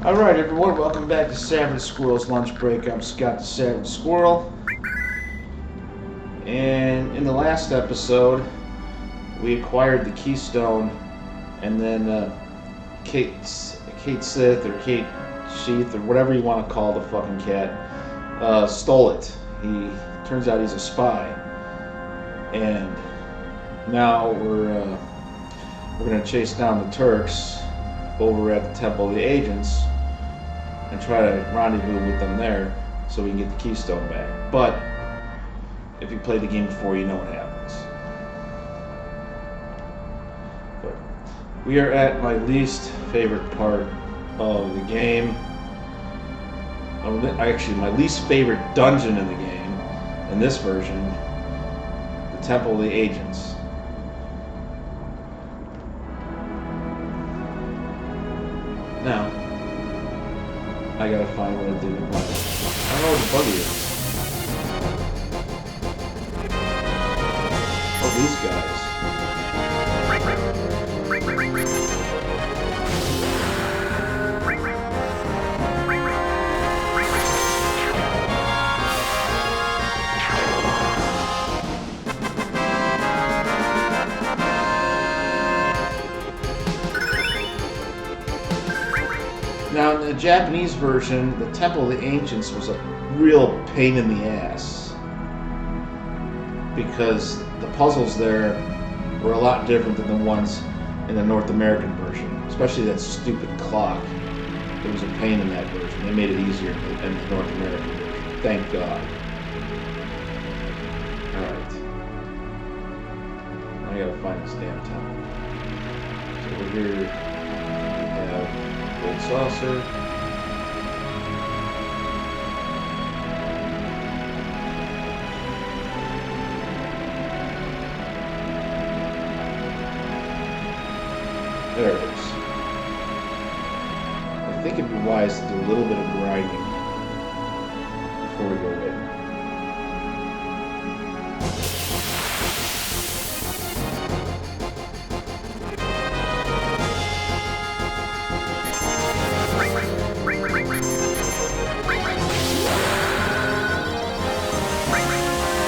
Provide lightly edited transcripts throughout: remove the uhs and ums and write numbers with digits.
Alright everyone, welcome back to Savage Squirrel's Lunch Break. I'm Scott the Savage Squirrel. And in the last episode, we acquired the Keystone, and then Kate Sith, or Kate Sheath, or whatever you want to call the fucking cat, stole it. Turns out he's a spy. And now we're going to chase down the Turks over at the Temple of the Agents and try to rendezvous with them there so we can get the Keystone back. But if you played the game before, you know what happens. But we are at my least favorite part of the game. Actually, my least favorite dungeon in the game, in this version, the Temple of the Agents. Now, I gotta find what I did with my... I don't know what the buggy is. Oh, these guys. Now, in the Japanese version, the Temple of the Ancients was a real pain in the ass, because the puzzles there were a lot different than the ones in the North American version, especially that stupid clock. It was a pain in that version. They made it easier in the North American version. Thank God. Alright. I gotta find this damn temple. So over here we have Gold Saucer. There it is. I think it'd be wise to do a little bit of grinding before we go in.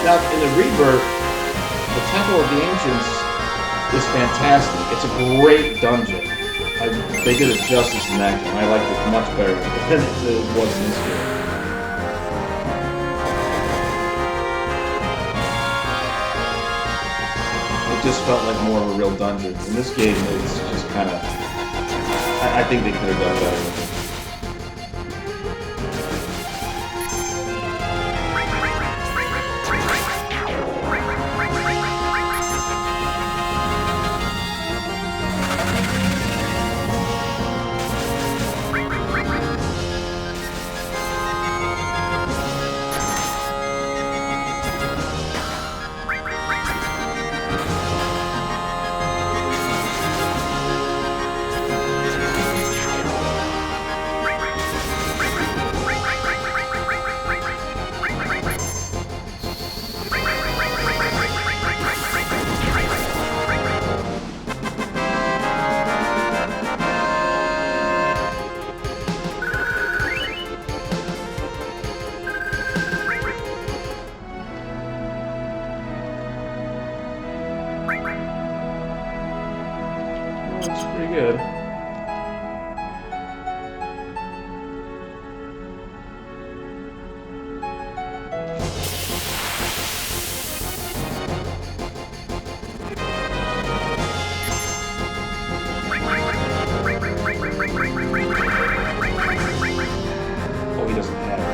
Now, in the Rebirth, the Temple of the Ancients is fantastic. It's a great dungeon. They did it justice in that game. I liked it much better than it was in this game. It just felt like more of a real dungeon. In this game, it's just kind of... I think they could have done better with it. That's pretty good. Oh, he doesn't have it.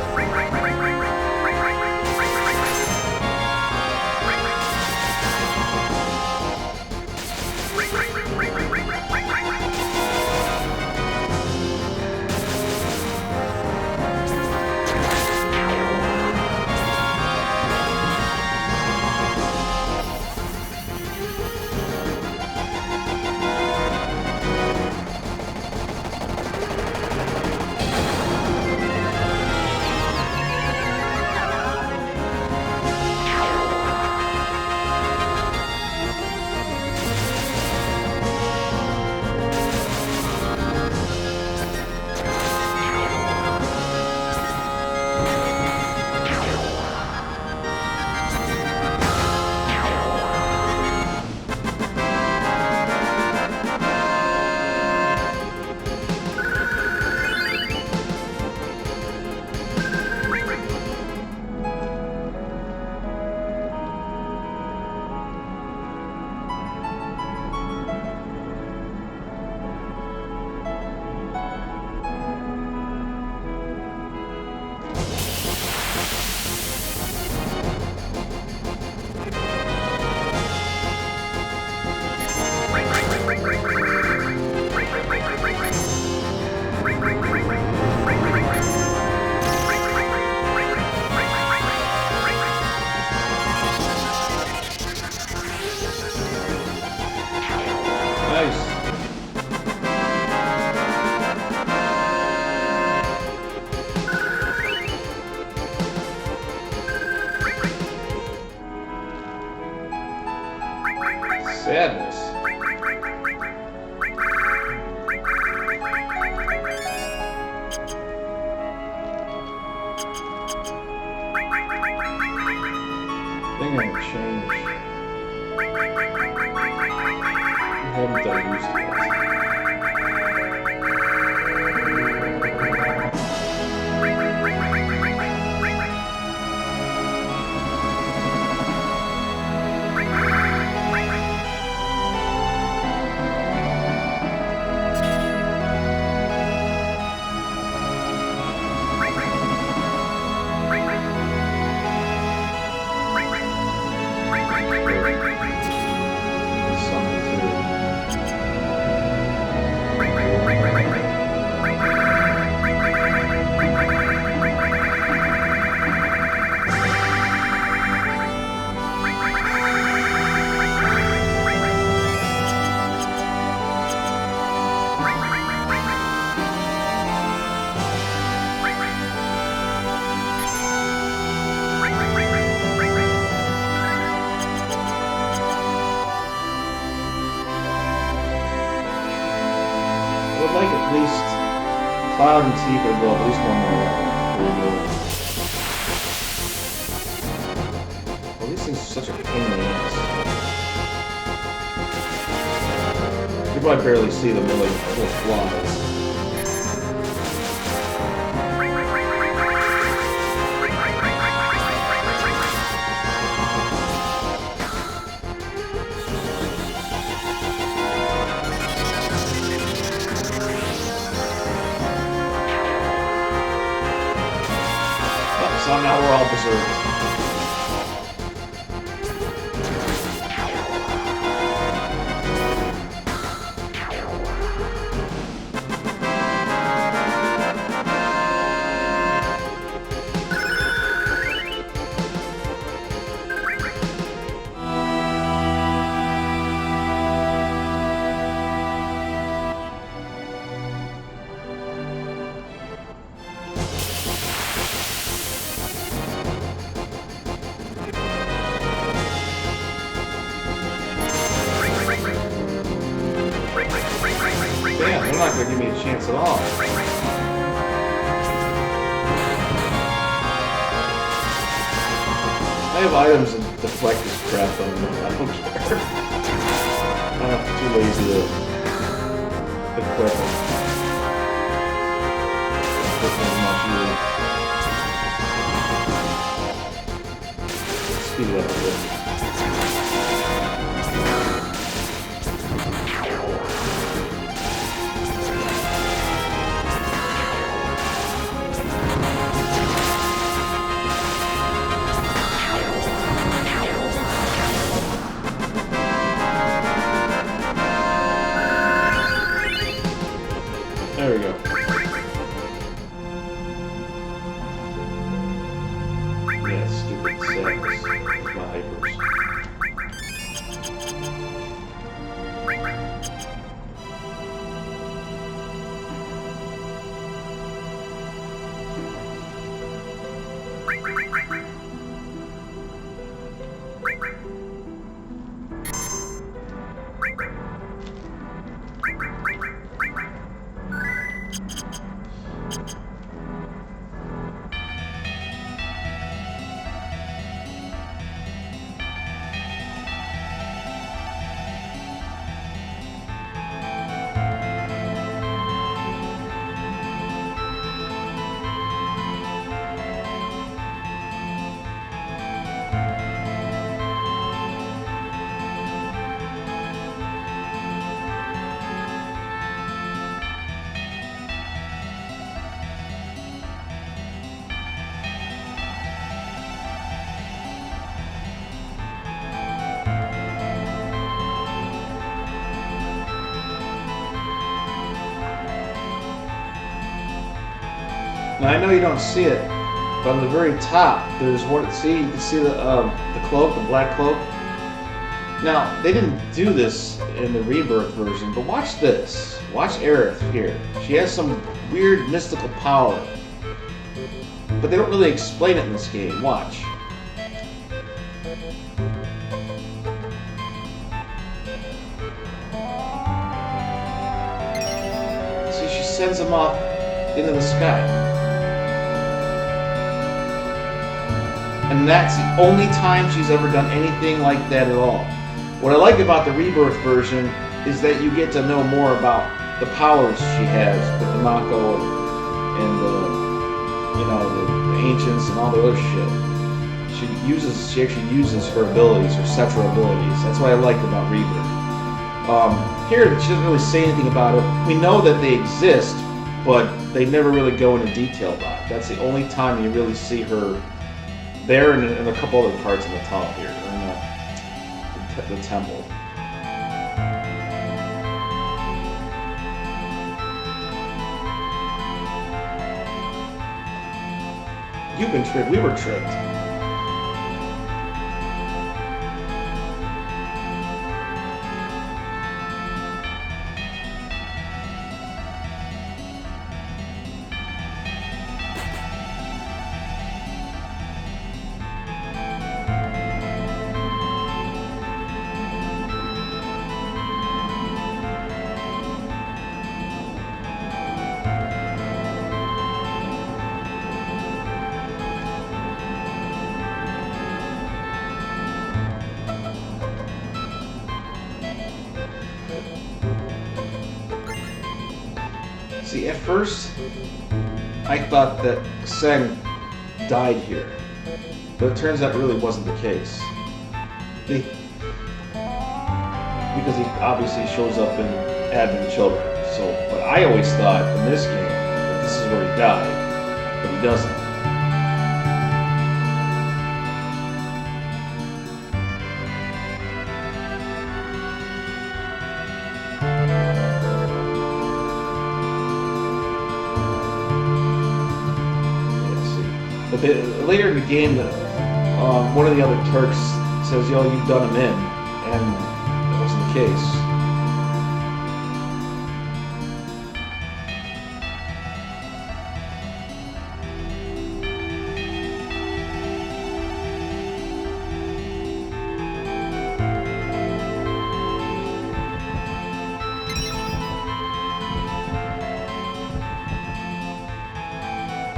think I'm gonna change. I haven't done used to it. Like at least Cloud and Tifa go at least one more level. Well, these things are such a pain in the ass. You probably barely see them, really little flies. So now we're all berserked. Damn, they're not gonna give me a chance at all. I have items that deflect this crap on them. I don't care. I'm too lazy to equip them. Speed it up a bit. There we go. Yeah, stupid sex. My hypers. Now I know you don't see it, but on the very top, there's one. See, you can see the cloak, the black cloak. Now they didn't do this in the Rebirth version, but watch this. Watch Aerith here. She has some weird mystical power, but they don't really explain it in this game. Watch. See, she sends them off into the sky. And that's the only time she's ever done anything like that at all. What I like about the Rebirth version is that you get to know more about the powers she has with the Mako and the ancients and all the other shit. She actually uses her abilities, her sexual abilities. That's what I liked about Rebirth. Here, she doesn't really say anything about it. We know that they exist, but they never really go into detail about it. That's the only time you really see her there, and a couple other parts in the tunnel here, or in the temple. You've been tricked. We were tricked. See, at first, I thought that Seng died here, but it turns out it really wasn't the case. Because he obviously shows up in Advent Children. So, but I always thought in this game that this is where he died, but he doesn't. But later in the game, one of the other Turks says, "Yo, you've done him in," and that wasn't the case.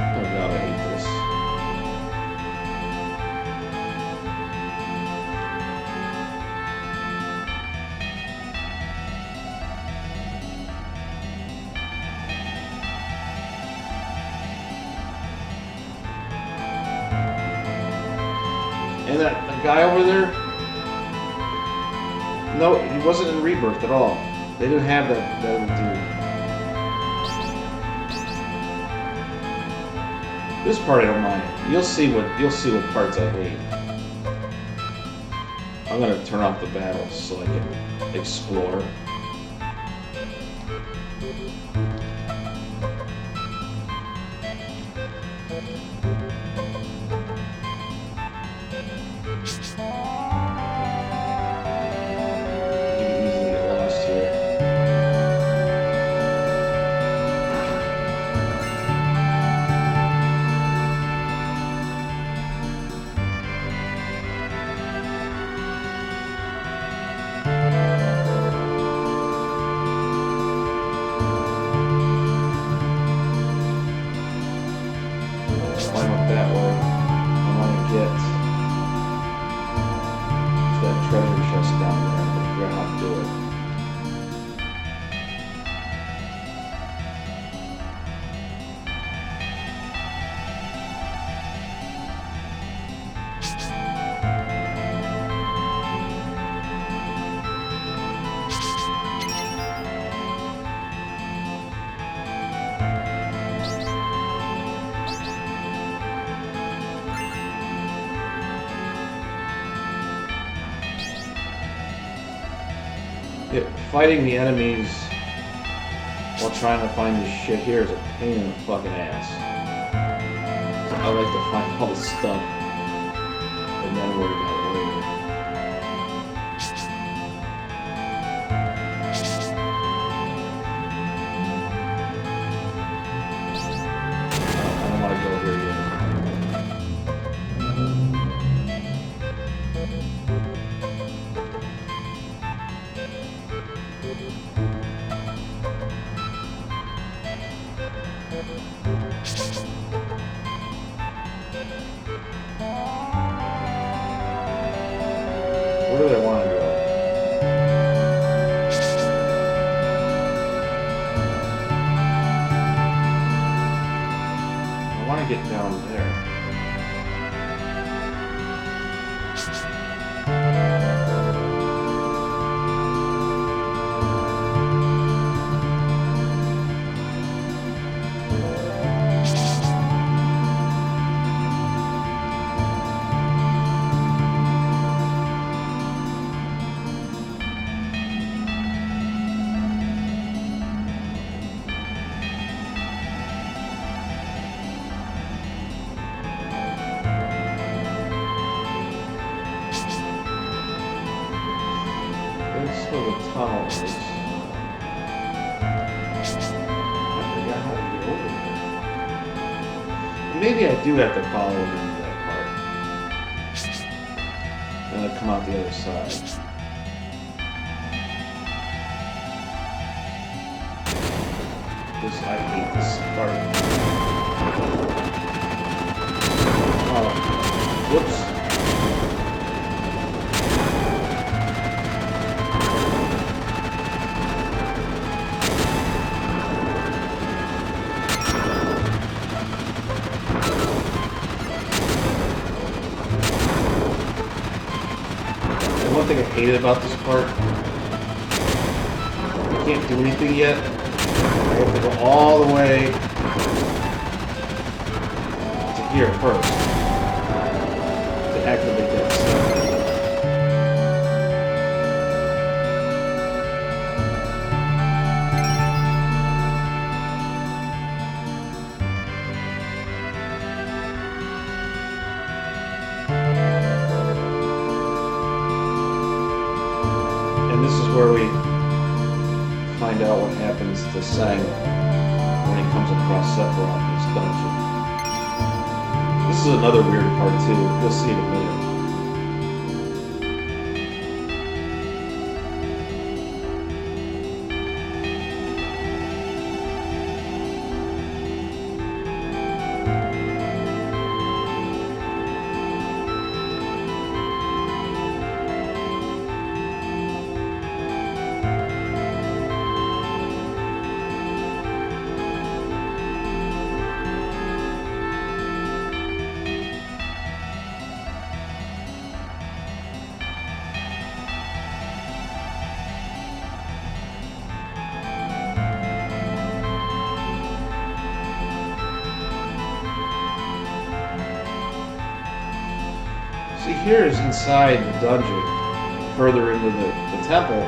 Oh God, I hate this. And that guy over there, no, he wasn't in Rebirth at all. They didn't have that other dude. This part I don't mind. You'll see what parts I hate. I'm gonna turn off the battles so I can explore. Climb up that way. I want to get to that treasure chest down there. I'm going to figure out how to do it. Yeah, fighting the enemies while trying to find this shit here is a pain in the fucking ass. So I like to find all the stuff and then worry about it later. I don't want to go here yet. get down there. That's where the tunnel is. I forgot how to get over there. Maybe I do have to follow him into that part. And I come out the other side. I hate this part. Oh, whoops. One thing I hated about this part, I can't do anything yet. I have to go all the way to here first to activate that stuff. This is where we find out what happens to Sang when he comes across Sephiroth in his dungeon. This is another weird part too. You'll see in a minute. See, here is inside the dungeon, further into the temple.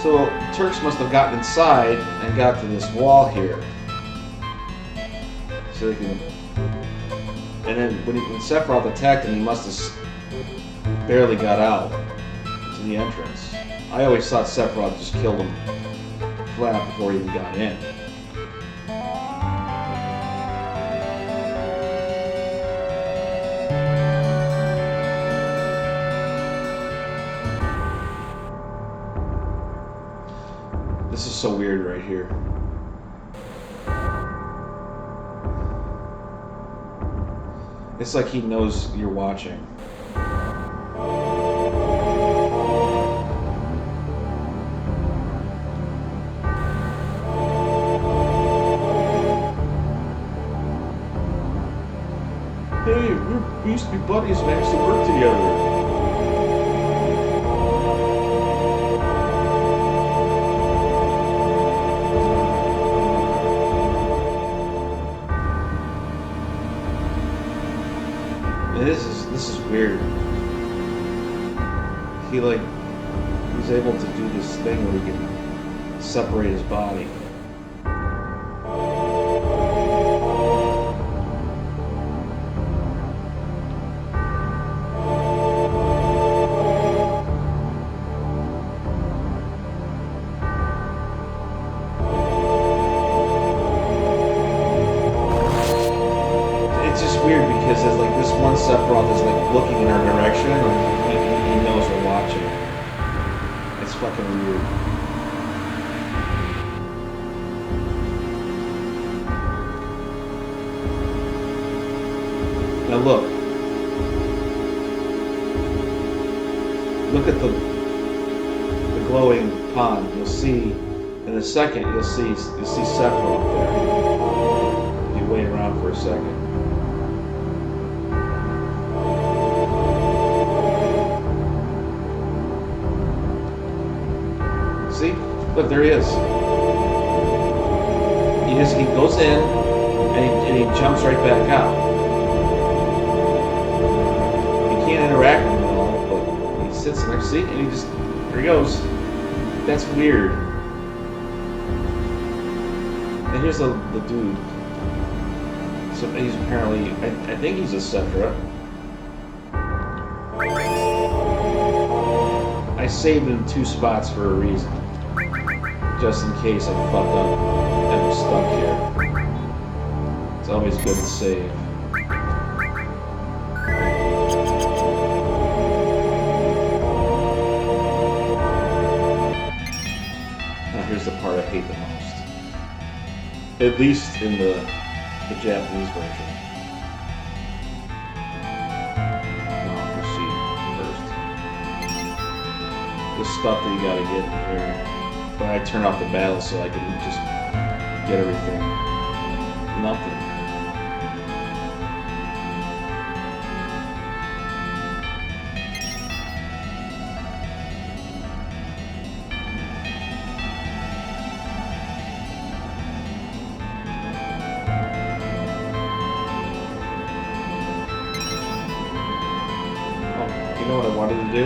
So Turks must have gotten inside and got to this wall here. So they can. And then when Sephiroth attacked him, he must have barely got out to the entrance. I always thought Sephiroth just killed him flat out before he even got in. This is so weird right here. It's like he knows you're watching. Hey, we used to be buddies and I used to work together. This is weird. He's able to do this thing where he can separate his body. It's just weird because it's like this one Sephiroth is like looking in our direction and he knows we're watching. It's fucking weird. Now look. Look at the glowing pond. You'll see in a second you'll see Sephiroth there. If you wait around for a second. See? Look, there he is. He goes in and he jumps right back out. He can't interact with him at all, but he sits in there, see? And he just, there he goes. That's weird. And here's the dude. So he's apparently, I think he's a Cetra. I saved him 2 spots for a reason. Just in case I fuck up and I'm stuck here. It's always good to save. Now here's the part I hate the most. At least in the Japanese version. I'll proceed first. The stuff that you gotta get in here. But I turn off the battle so I can just get everything. Nothing. Oh, you know what I wanted to do?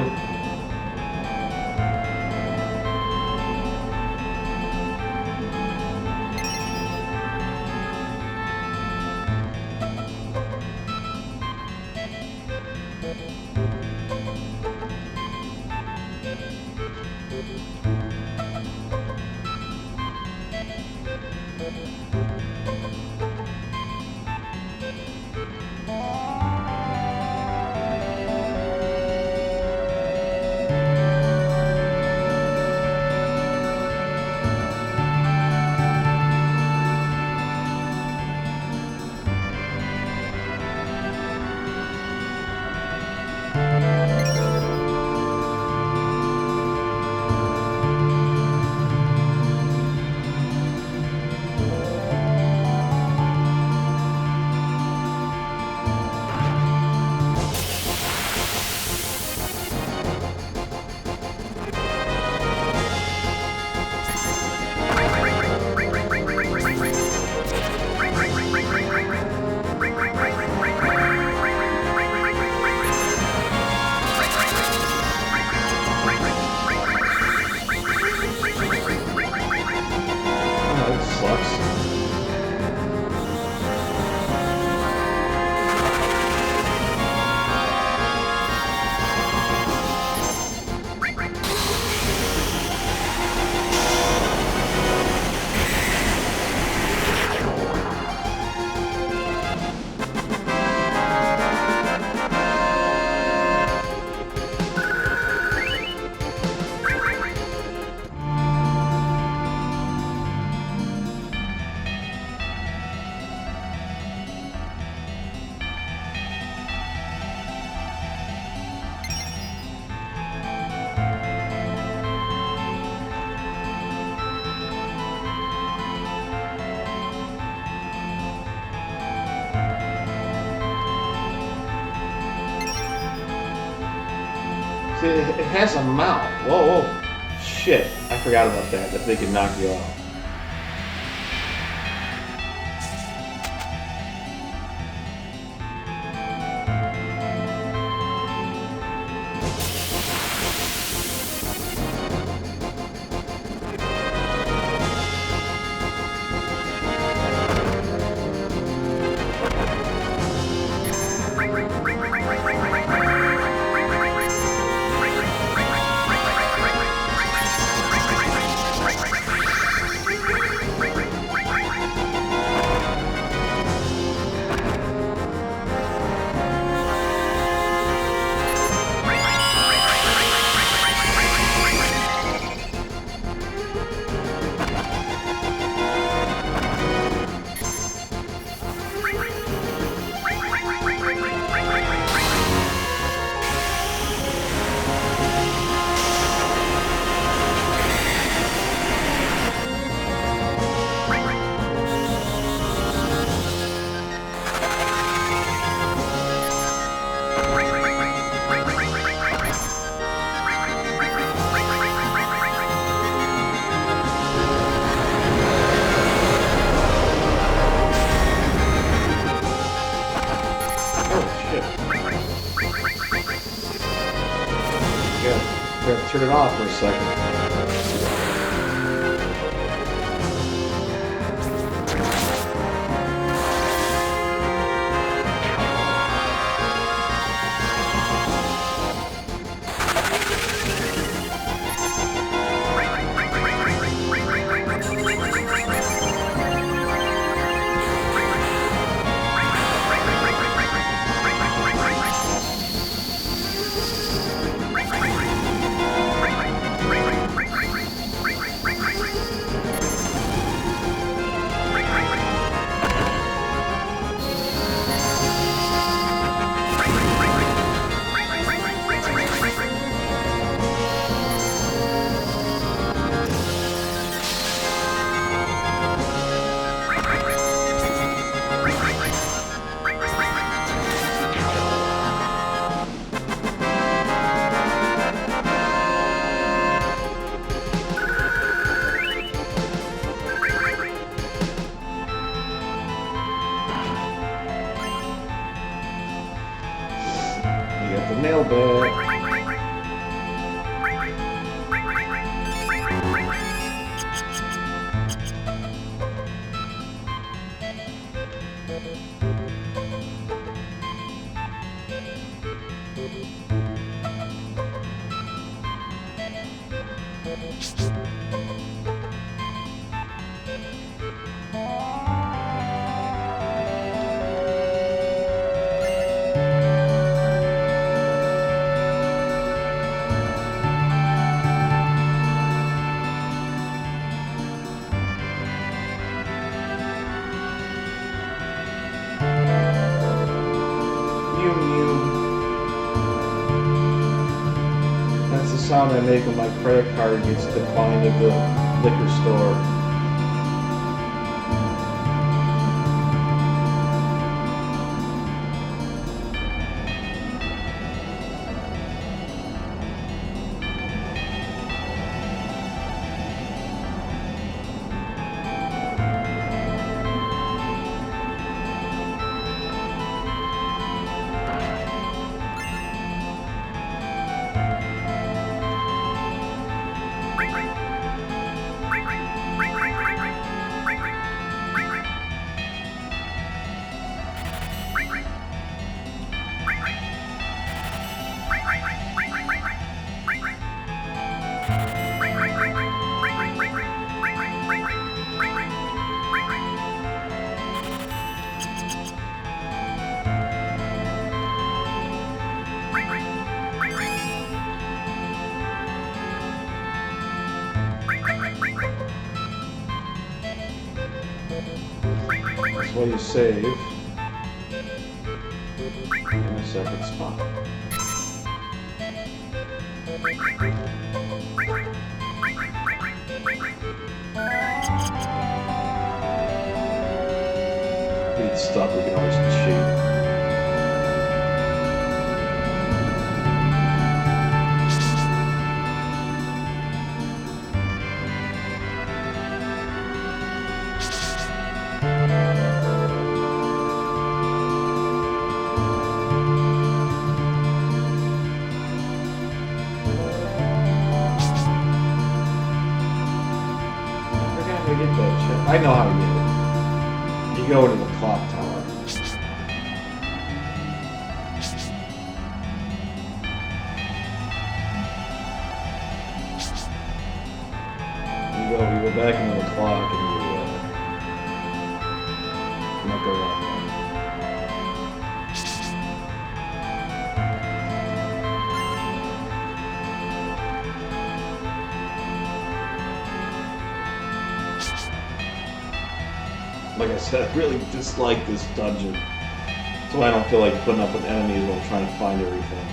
See, it has a mouth. Whoa, whoa. Shit. I forgot about that. That they can knock you off. turn it off for a second. Nail bed. That's the sound I make when my credit card gets declined at the liquor store. That's why you save in a separate spot. If it's stuck, we can always cheat. I know how to get it. You go to the clock tower. You go back into the clock and you knock around. Like I said, I really dislike this dungeon. That's why I don't feel like putting up with enemies while trying to find everything.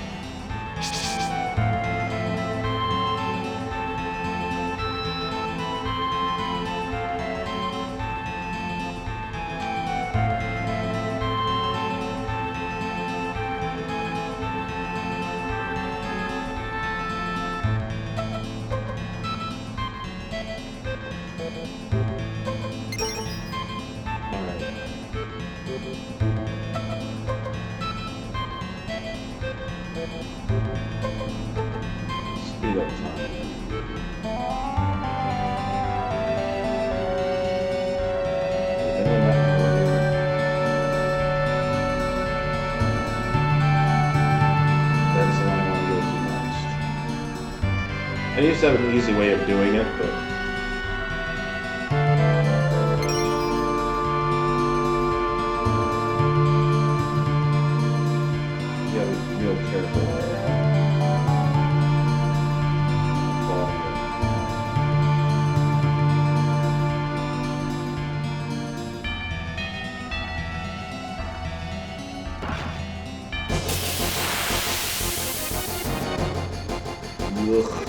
Speed up time. used to have an easy way of doing it, but... You gotta be real careful there. Ugh.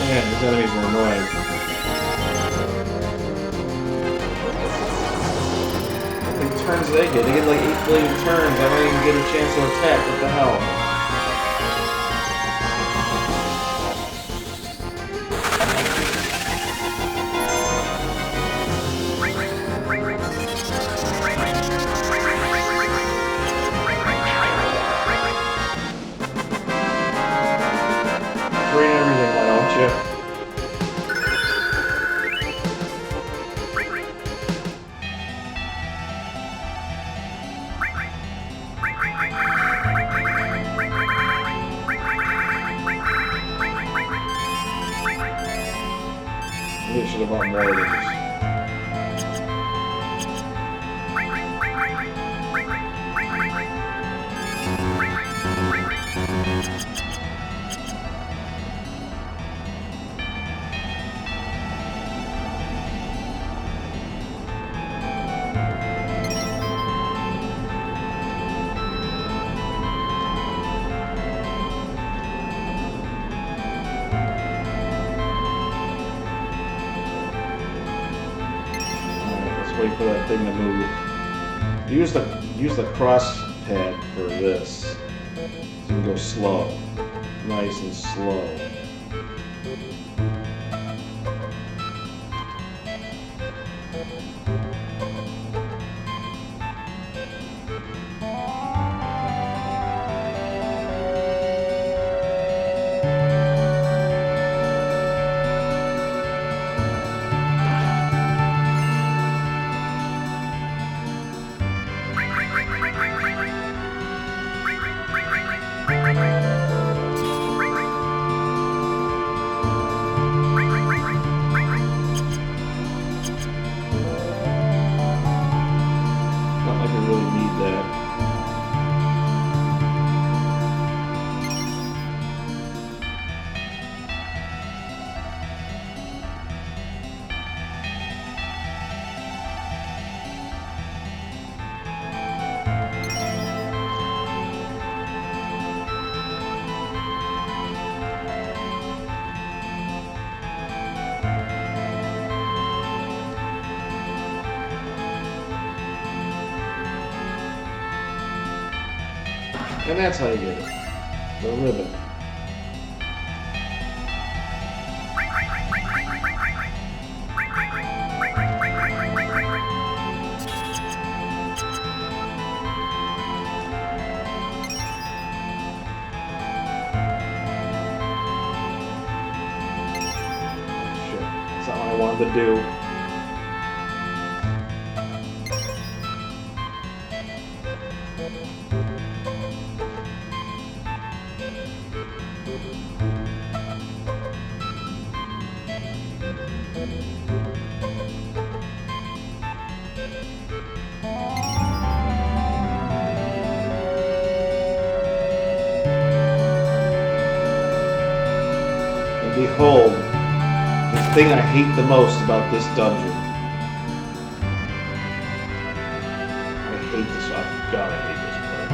Man, these enemies are annoying. How many turns do they get? They get like 8 billion turns. I don't even get a chance to attack. What the hell? Drain everything, why don't you? Maybe I should have bought more of these. Wait for that thing to move. Use the cross pad for this. So you can go slow. Nice and slow. Not like I really need that. And that's how you get it. The ribbon. Shit, that's not what I wanted to do. Behold, the thing I hate the most about this dungeon. I hate this. Oh, God, I hate this part.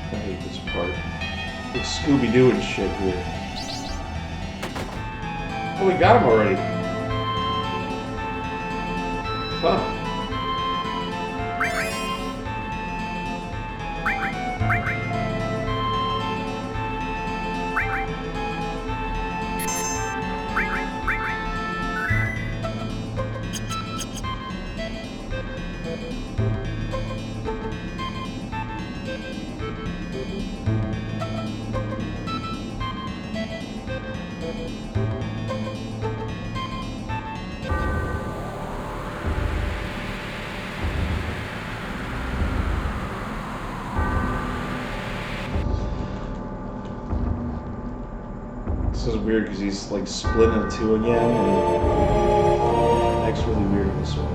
I hate this part. Like Scooby-Doo and shit here. Oh, we got him already. Huh. This is weird because he's like split in two again. And that's really weird in this one.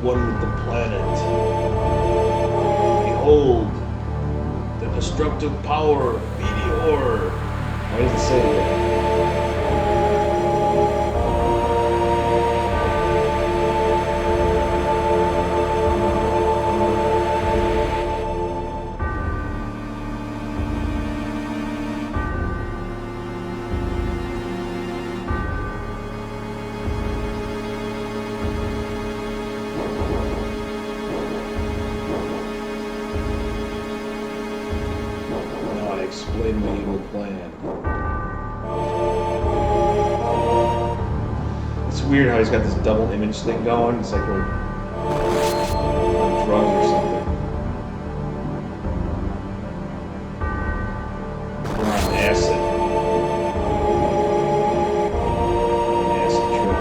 One with the planet. Behold, the destructive power of Meteor. Why does it say that? Explain my evil plan. It's weird how he's got this double image thing going. It's like we're on drugs or something. We're on acid. Acid trip.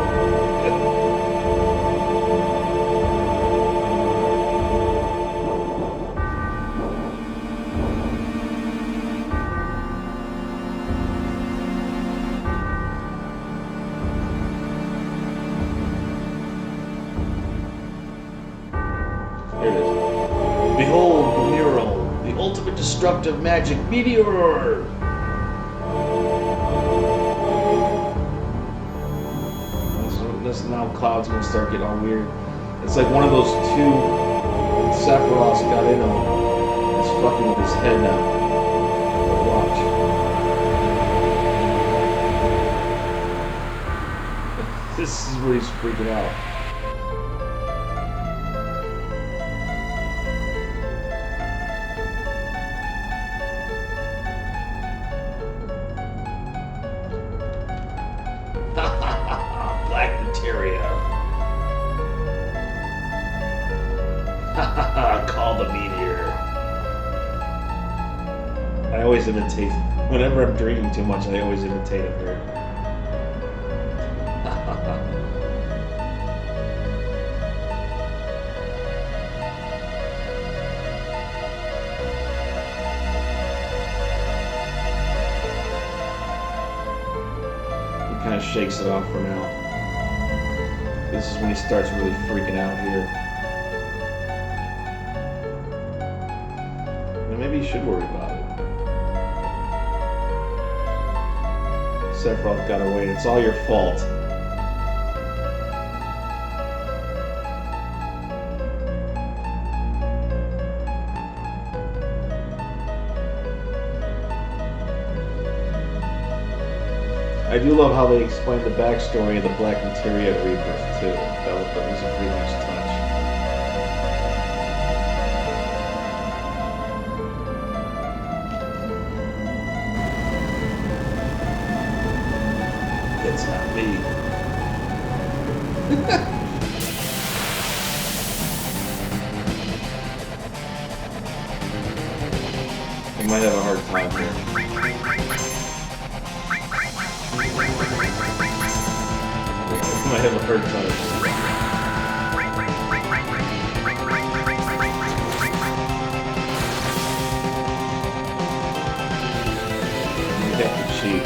Here it is. Behold the mural, the ultimate destructive magic meteor! This now Cloud's gonna start getting all weird. It's like one of those two Sephiroths got in him. It's fucking with his head now. But watch. This is where he's freaking out. Black materia. Call the meteor. I always imitate. Whenever I'm drinking too much, I always imitate it here. Kind of shakes it off for now. This is when he starts really freaking out here. you should worry about it. Sephiroth got away. It's all your fault. I do love how they explain the backstory of the Black Materia Reapers too. That was a pretty nice touch. It's not me. I might have a hard time here. I might have a hard time. You have to cheat.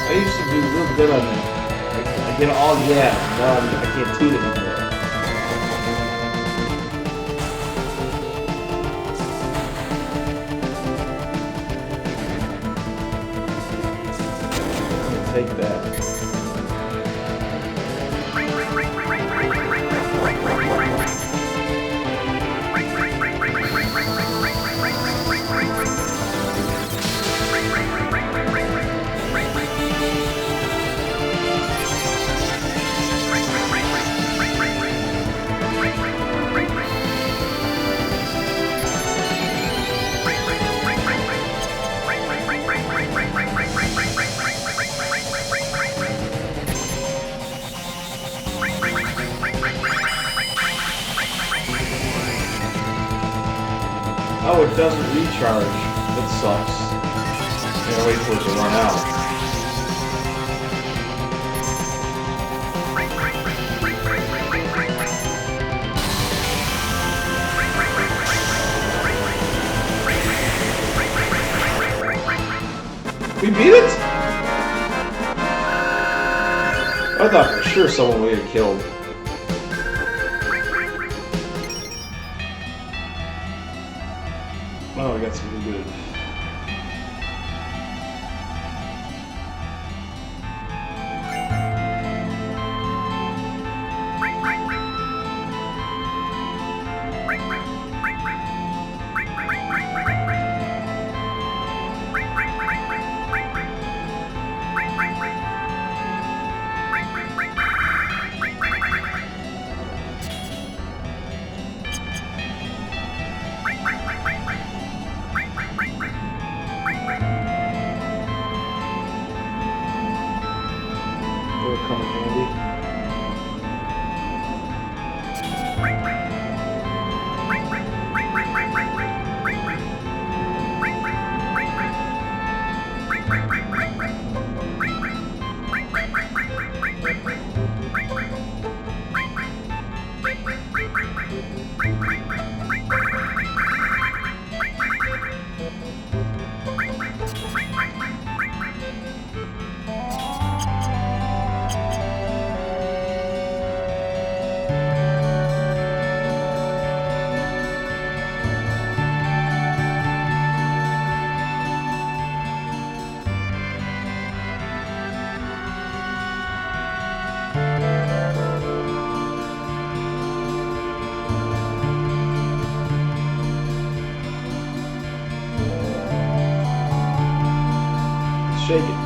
I used to do real good on that. I get all yeah. Now I can't toot it anymore. Take that. Oh, it doesn't recharge. That sucks. Can't wait for it to run out. We beat it? I thought for sure someone would get killed. Oh, I got something good. Come in handy. Shake it.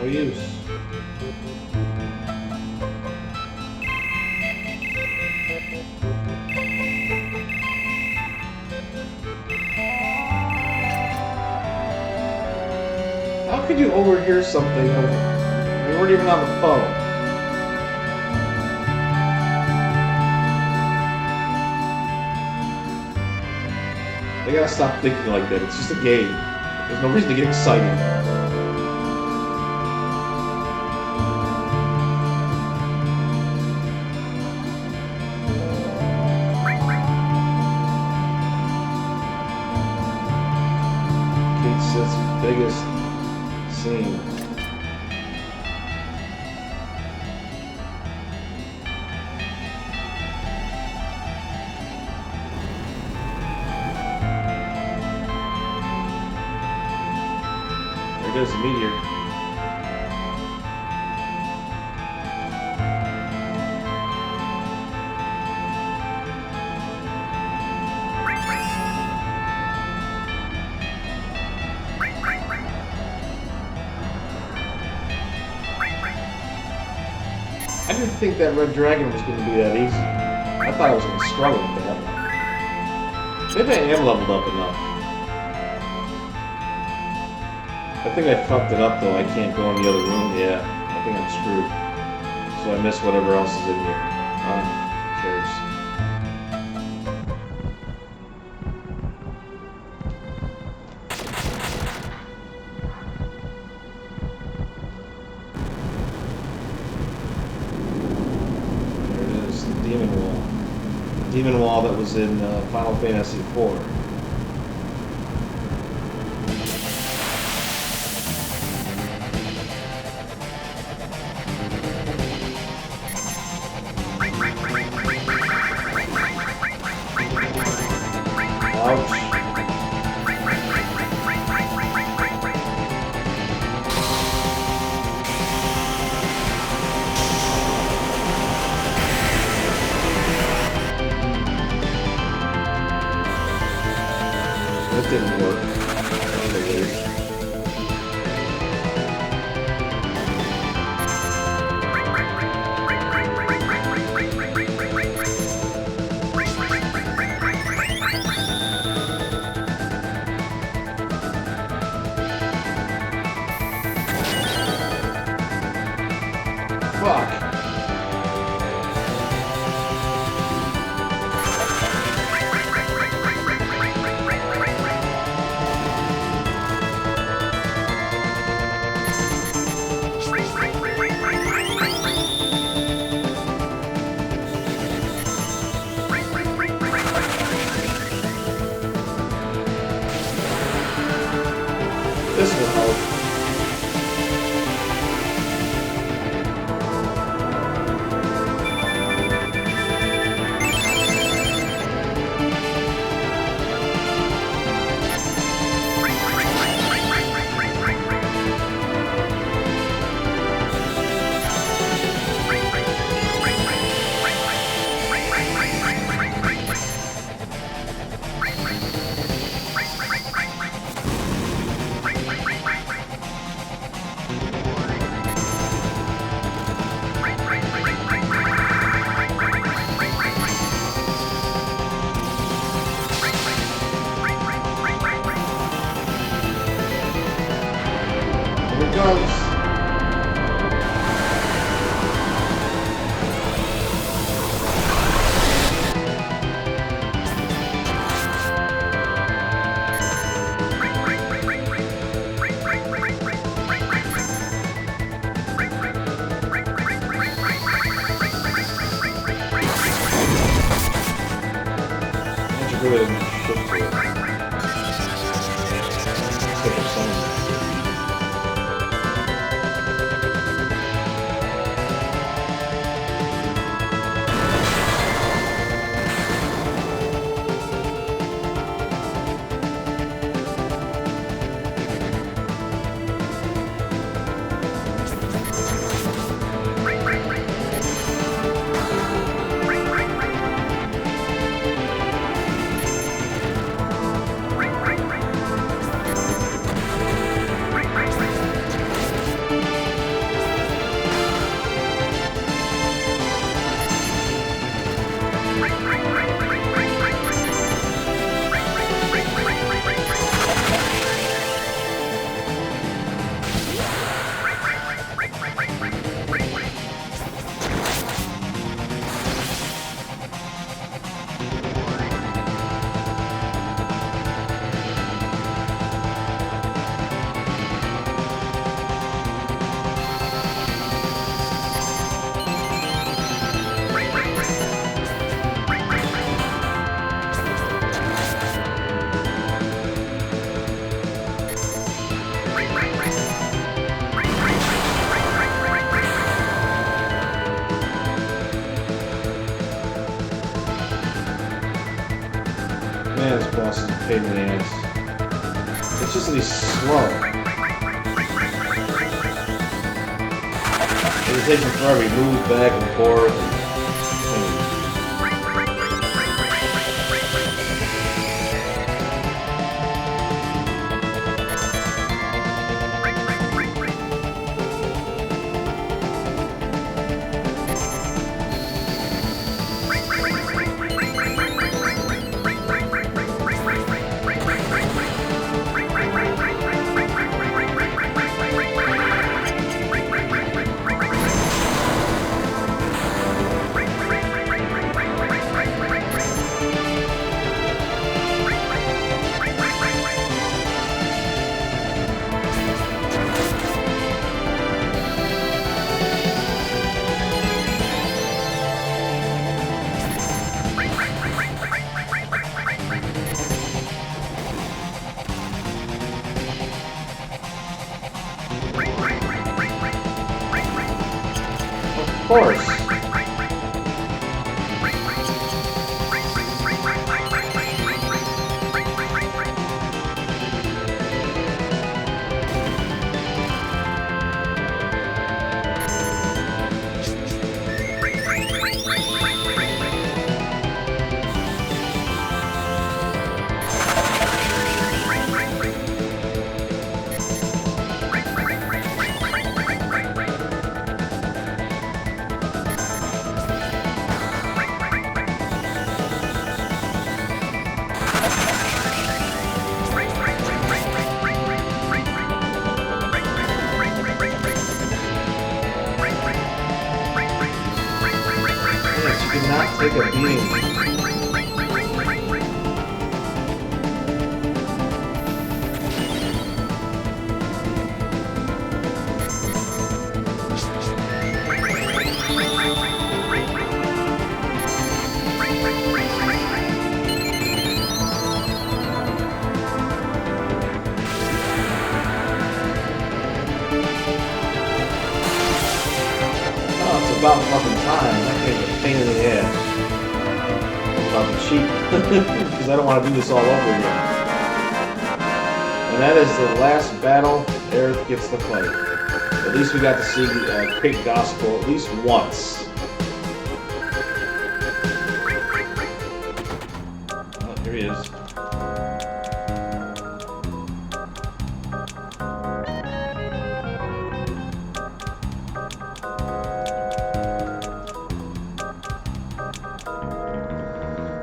use. How could you overhear something? We weren't even on the phone. They gotta stop thinking like that. It's just a game. There's no reason to get excited. Kate Sith's biggest scene. There goes the meteor. I didn't think that Red Dragon was going to be that easy. I thought I was going to struggle with that one. Maybe I am leveled up enough. I think I fucked it up though. I can't go in the other room. Yeah, I think I'm screwed. So I missed whatever else is in here. Who cares? There it is, the demon wall. The demon wall that was in Final Fantasy IV. Ouch. That didn't work. Fuck. This will help. Here it goes. Go ahead and shift to it. Skip or something. pain in the ass. It's just that he's slow. It takes him forever. He moves back and forth. Of course. Not take a beating. Oh, it's about fucking time. That thing's a pain in the ass. About to cheat because I don't want to do this all over again. And that is the last battle Eric gets to fight. At least we got to see Crate Gospel at least once. Oh, here he is.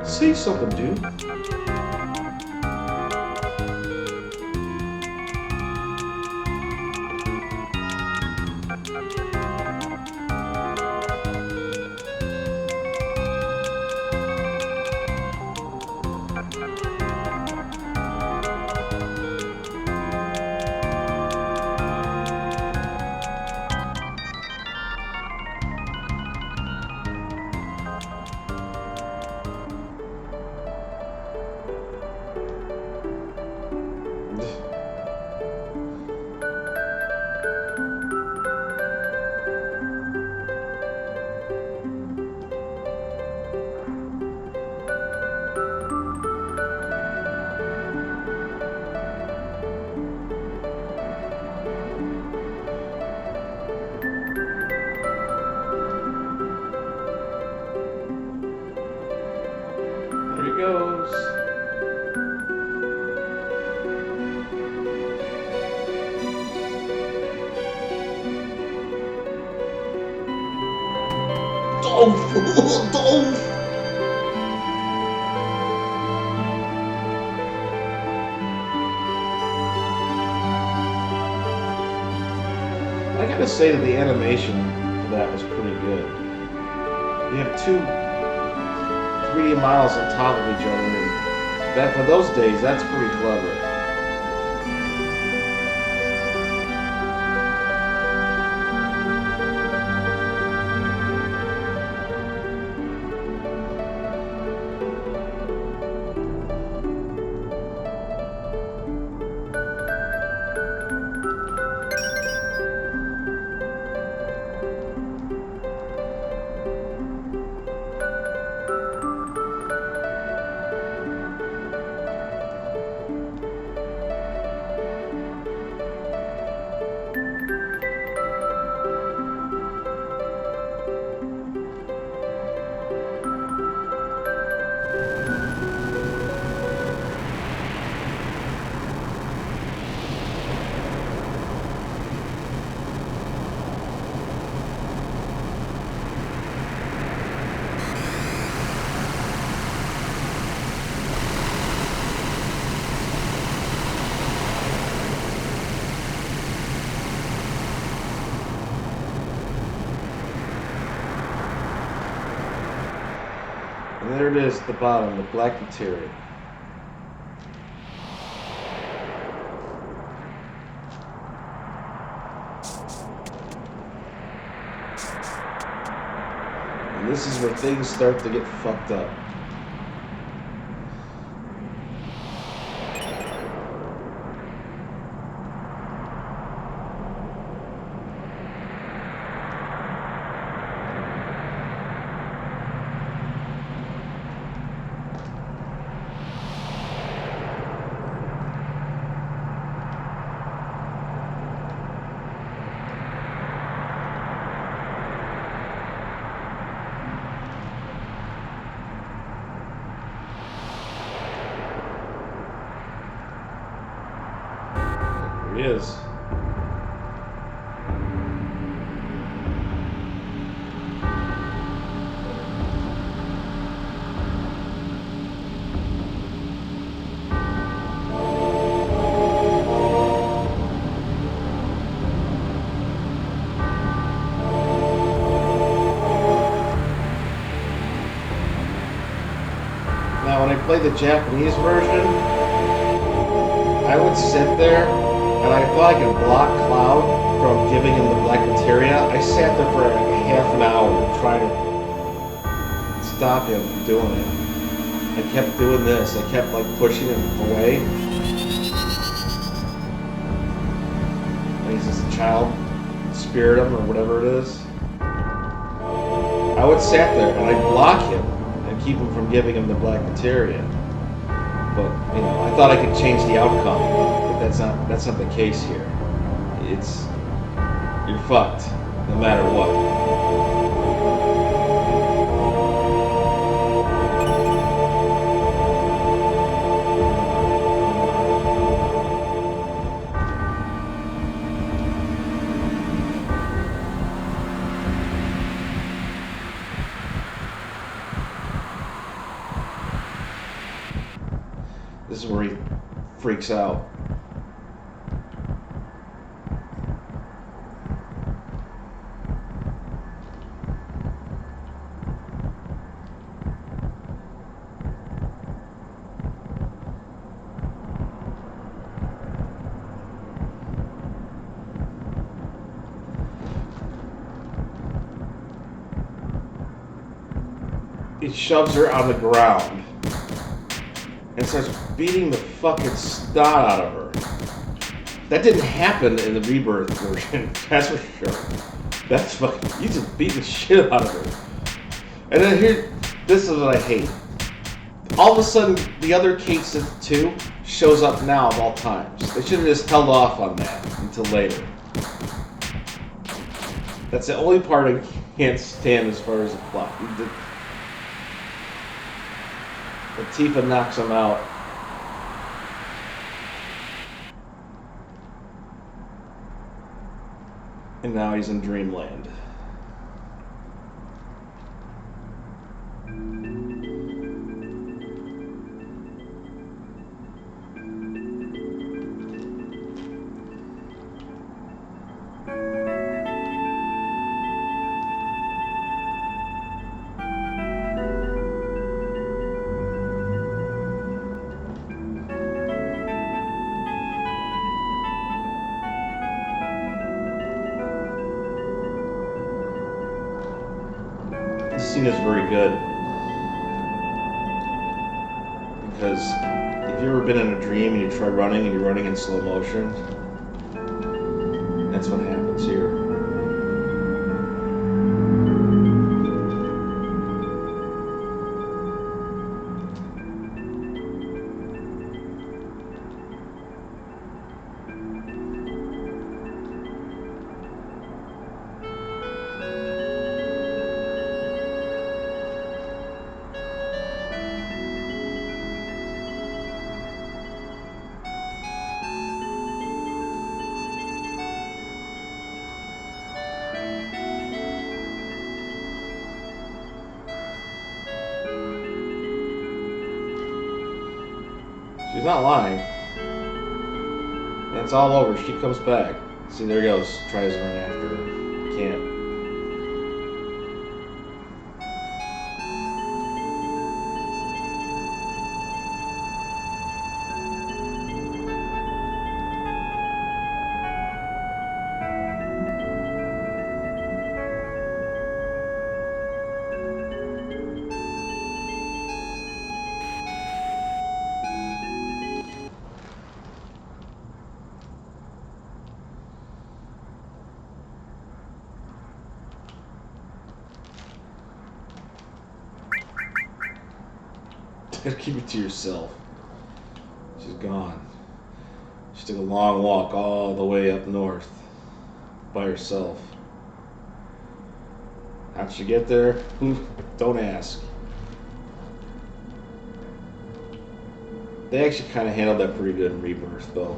Say something, dude. Goes. Dolph! I gotta say that the animation for that was pretty good. You have two 3D models on top of each other, and that for those days, that's pretty clever. there it is at the bottom, the black material. And this is where things start to get fucked up. He is. Now, when I play the Japanese version, I would sit there and I thought I could block Cloud from giving him the black materia. I sat there for like a half an hour trying to stop him from doing it. I kept doing this. I kept like pushing him away. And he's just a child, spiritum or whatever it is. I would sat there and I'd block him and keep him from giving him the black materia. But you know, I thought I could change the outcome. That's not the case here. You're fucked, no matter what. This is where he freaks out. He shoves her on the ground and starts beating the fucking snot out of her. That didn't happen in the Rebirth version, that's for sure. That's fucking, you just beat the shit out of her. And then here, this is what I hate. All of a sudden, the other Kate Sith 2 shows up now of all times. They should have just held off on that until later. That's the only part I can't stand as far as the plot. Latifah knocks him out. And now he's in dreamland. This scene is very good because if you've ever been in a dream and you try running and you're running in slow motion, that's what happens here. She's not lying. And it's all over. She comes back. See, there he goes. Tries to run after her. Can't. gotta keep it to yourself. She's gone. She took a long walk all the way up north by herself. How'd she get there? Don't ask. They actually kind of handled that pretty good in Rebirth, though.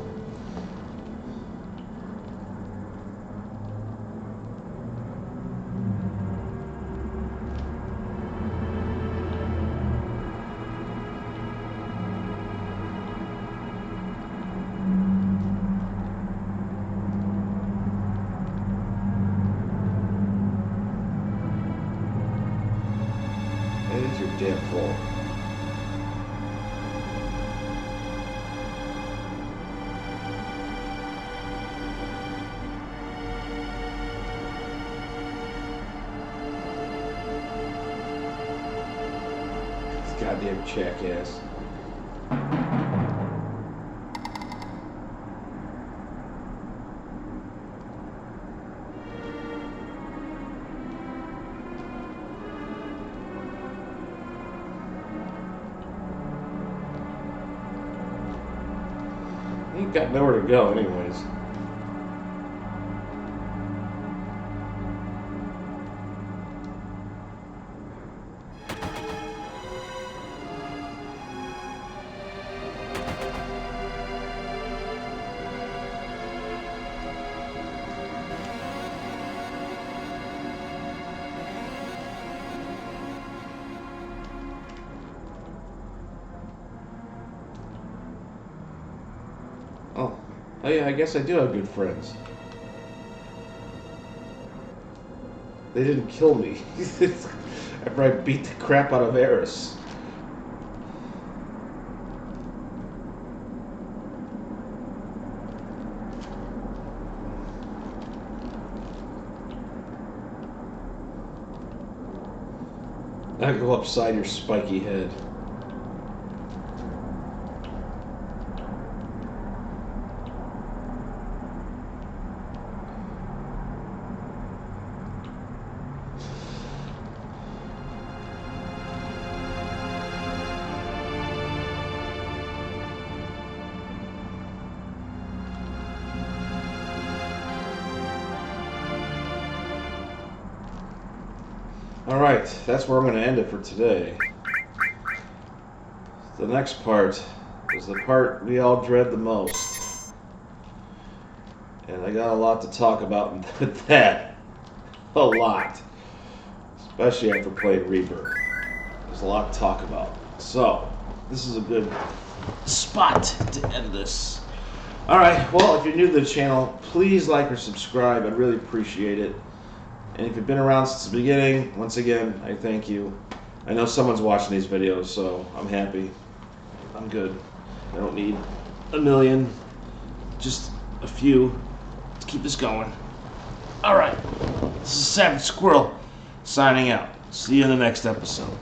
You're damn full. This goddamn jackass. You've got nowhere to go anyways. Oh yeah, I guess I do have good friends. They didn't kill me after I beat the crap out of Eris. I go upside your spiky head. Alright, that's where I'm going to end it for today. The next part is the part we all dread the most. And I got a lot to talk about with that. A lot. Especially after playing Rebirth. There's a lot to talk about. So, this is a good spot to end this. Alright, well, if you're new to the channel, please like or subscribe. I'd really appreciate it. And if you've been around since the beginning, once again, I thank you. I know someone's watching these videos, so I'm happy. I'm good. I don't need a million, just a few to keep this going. Alright, this is Savage Squirrel signing out. See you in the next episode.